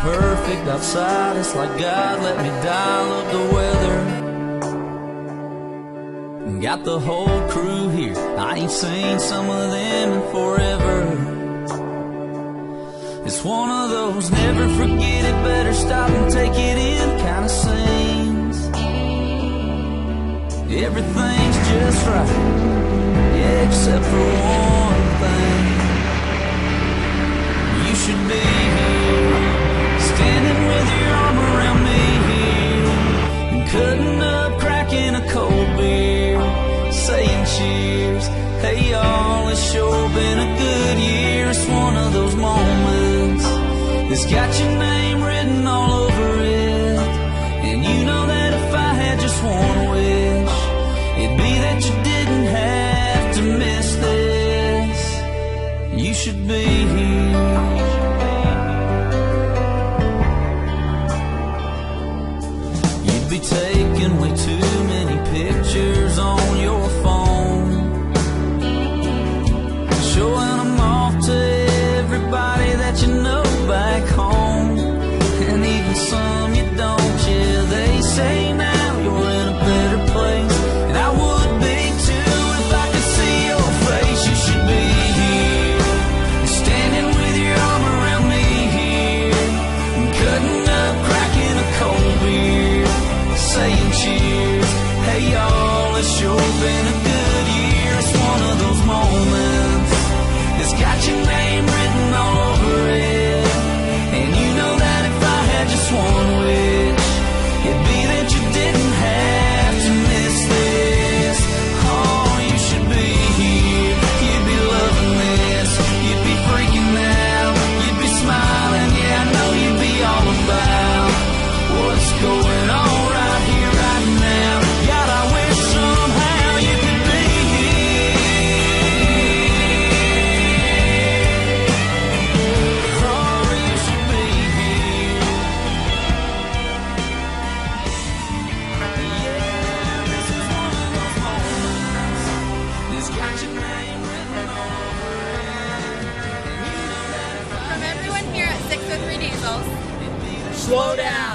perfect outside. It's like God let me dial up the weather. Got the whole crew here, I ain't seen some of them in forever. It's one of those never forget it, better stop and take it in kind of scenes. Everything's just right, yeah, except for one thing. You should be here, standing with your arm around me here, and cutting up, cracking a cold beer, saying cheers. Hey y'all, it's sure been a good year. It's one of those moments that's got your name written all over it. And you know that if I had just one wish, it'd be that you didn't have to miss this. You should be here. You'd be taking way too many pictures on your phone, showing them off to everybody that you know back home, and even some you don't. Yeah, they say now you're in a better place, and I would be too if I could see your face. You should be here, standing with your arm around me here, and cutting up, cracking a cold beer, saying cheers. Hey y'all, it's sure been a good year. It's one of those moments that's got your name written all over it. And you know that if I had just one wish, it'd be that you didn't have to miss this. Oh, you should be here, you'd be loving this, you'd be freaking out, you'd be smiling. Yeah, I know you'd be all about what's going on right here, right now. God, I wish somehow you could be here. Oh, you should be here. Yeah, this is one of those moments that's got your name written all over it. And you know that if I From everyone here at 603 Diesels, it'd be that slow down.